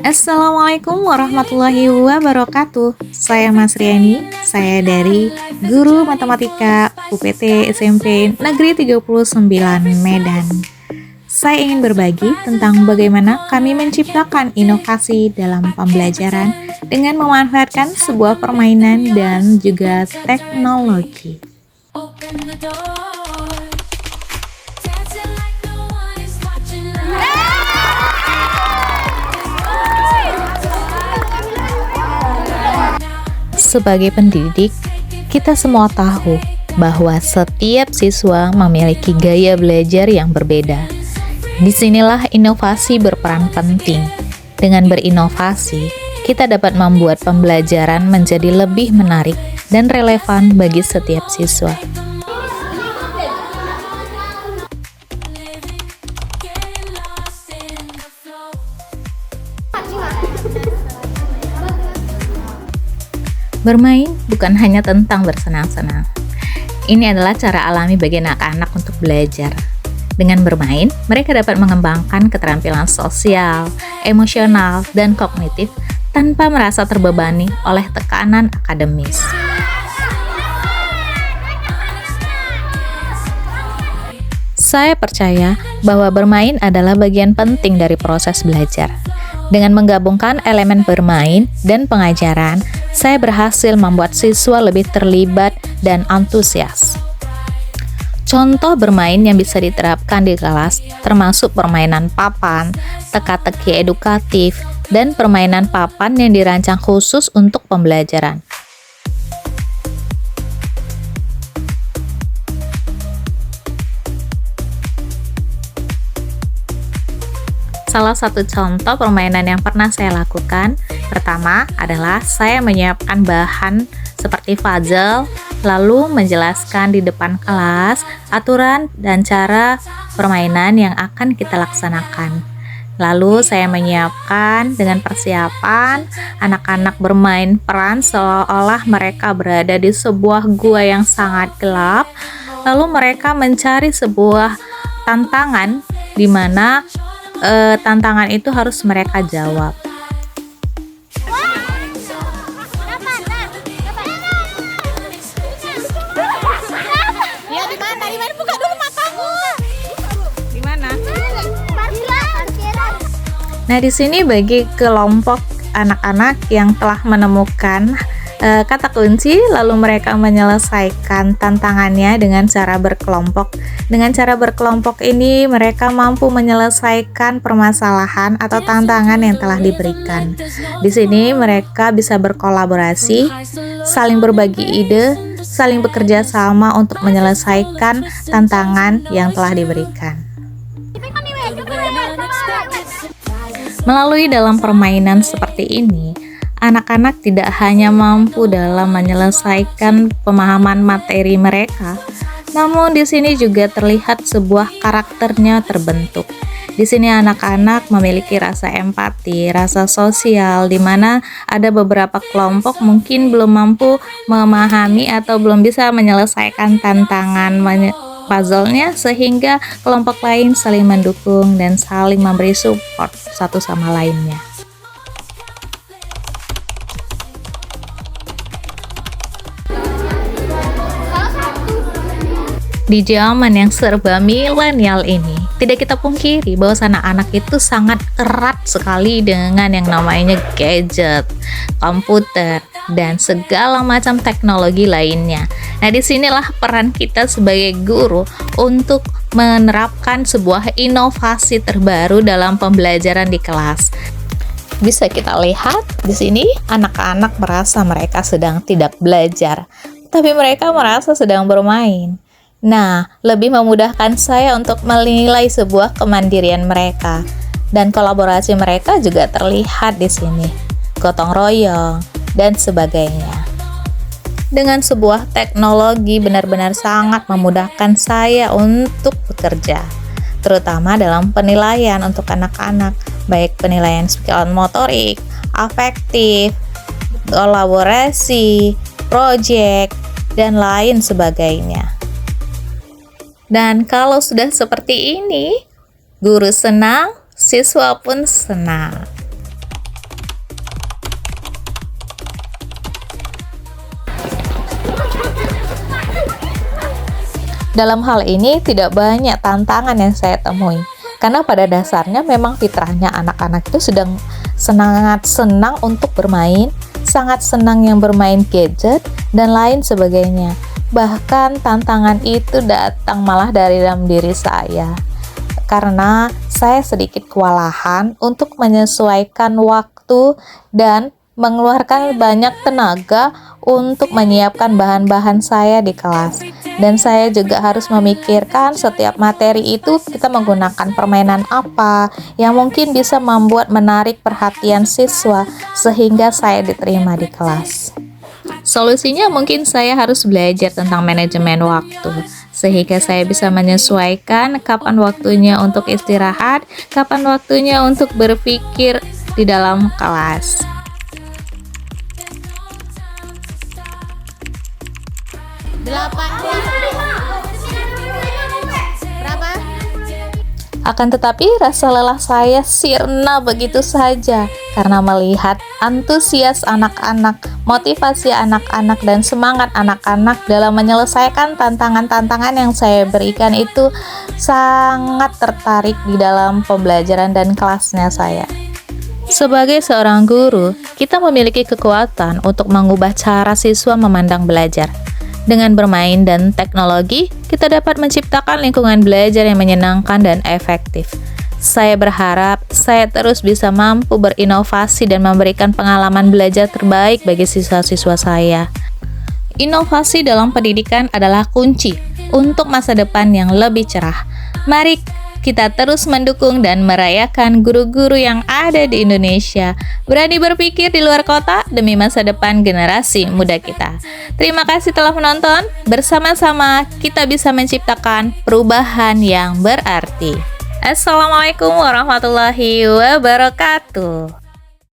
Assalamualaikum warahmatullahi wabarakatuh. Saya Mas Riani, saya dari Guru Matematika UPT SMP Negeri 39 Medan. Saya ingin berbagi tentang bagaimana kami menciptakan inovasi dalam pembelajaran dengan memanfaatkan sebuah permainan dan juga teknologi. Sebagai pendidik, kita semua tahu bahwa setiap siswa memiliki gaya belajar yang berbeda. Disinilah inovasi berperan penting. Dengan berinovasi, kita dapat membuat pembelajaran menjadi lebih menarik dan relevan bagi setiap siswa. Bermain bukan hanya tentang bersenang-senang. Ini adalah cara alami bagi anak-anak untuk belajar. Dengan bermain, mereka dapat mengembangkan keterampilan sosial, emosional, dan kognitif tanpa merasa terbebani oleh tekanan akademis. Saya percaya bahwa bermain adalah bagian penting dari proses belajar. Dengan menggabungkan elemen bermain dan pengajaran, saya berhasil membuat siswa lebih terlibat dan antusias. Contoh bermain yang bisa diterapkan di kelas termasuk permainan papan, teka-teki edukatif, dan permainan papan yang dirancang khusus untuk pembelajaran. Salah satu contoh permainan yang pernah saya lakukan, pertama adalah saya menyiapkan bahan seperti puzzle, lalu menjelaskan di depan kelas aturan dan cara permainan yang akan kita laksanakan. Lalu saya menyiapkan dengan persiapan anak-anak bermain peran seolah-olah mereka berada di sebuah gua yang sangat gelap. Lalu mereka mencari sebuah tantangan di mana tantangan itu harus mereka jawab. Ya di mana? Buka dulu matamu. Di mana? Nah, di sini bagi kelompok anak-anak yang telah menemukan kata kunci, lalu mereka menyelesaikan tantangannya dengan cara berkelompok. Dengan cara berkelompok ini, mereka mampu menyelesaikan permasalahan atau tantangan yang telah diberikan. Di sini mereka bisa berkolaborasi, saling berbagi ide, saling bekerja sama untuk menyelesaikan tantangan yang telah diberikan. Melalui dalam permainan seperti ini, anak-anak tidak hanya mampu dalam menyelesaikan pemahaman materi mereka, namun di sini juga terlihat sebuah karakternya terbentuk. Di sini anak-anak memiliki rasa empati, rasa sosial, di mana ada beberapa kelompok mungkin belum mampu memahami atau belum bisa menyelesaikan tantangan puzzle-nya, sehingga kelompok lain saling mendukung dan saling memberi support satu sama lainnya. Di zaman yang serba milenial ini, tidak kita pungkiri bahwa anak-anak itu sangat erat sekali dengan yang namanya gadget, komputer, dan segala macam teknologi lainnya. Nah, disinilah peran kita sebagai guru untuk menerapkan sebuah inovasi terbaru dalam pembelajaran di kelas. Bisa kita lihat di sini, anak-anak merasa mereka sedang tidak belajar, tapi mereka merasa sedang bermain. Nah, lebih memudahkan saya untuk menilai sebuah kemandirian mereka, dan kolaborasi mereka juga terlihat di sini, gotong royong dan sebagainya. Dengan sebuah teknologi benar-benar sangat memudahkan saya untuk bekerja, terutama dalam penilaian untuk anak-anak, baik penilaian skill motorik, afektif, kolaborasi, proyek, dan lain sebagainya. Dan kalau sudah seperti ini, guru senang, siswa pun senang. Dalam hal ini tidak banyak tantangan yang saya temui, karena pada dasarnya memang fitrahnya anak-anak itu sedang sangat senang untuk bermain, sangat senang yang bermain gadget, dan lain sebagainya. Bahkan tantangan itu datang malah dari dalam diri saya, karena saya sedikit kewalahan untuk menyesuaikan waktu dan mengeluarkan banyak tenaga untuk menyiapkan bahan-bahan saya di kelas. Dan saya juga harus memikirkan setiap materi itu kita menggunakan permainan apa yang mungkin bisa membuat menarik perhatian siswa sehingga saya diterima di kelas. Solusinya mungkin saya harus belajar tentang manajemen waktu, sehingga saya bisa menyesuaikan kapan waktunya untuk istirahat, kapan waktunya untuk berpikir di dalam kelas. Berapa? Akan tetapi rasa lelah saya sirna begitu saja karena melihat antusias anak-anak, motivasi anak-anak, dan semangat anak-anak dalam menyelesaikan tantangan-tantangan yang saya berikan itu sangat tertarik di dalam pembelajaran dan kelasnya saya. Sebagai seorang guru, kita memiliki kekuatan untuk mengubah cara siswa memandang belajar. Dengan bermain dan teknologi, kita dapat menciptakan lingkungan belajar yang menyenangkan dan efektif. Saya berharap saya terus bisa mampu berinovasi dan memberikan pengalaman belajar terbaik bagi siswa-siswa saya. Inovasi dalam pendidikan adalah kunci untuk masa depan yang lebih cerah. Mari kita terus mendukung dan merayakan guru-guru yang ada di Indonesia, berani berpikir di luar kota demi masa depan generasi muda kita. Terima kasih telah menonton. Bersama-sama kita bisa menciptakan perubahan yang berarti. Assalamualaikum warahmatullahi wabarakatuh.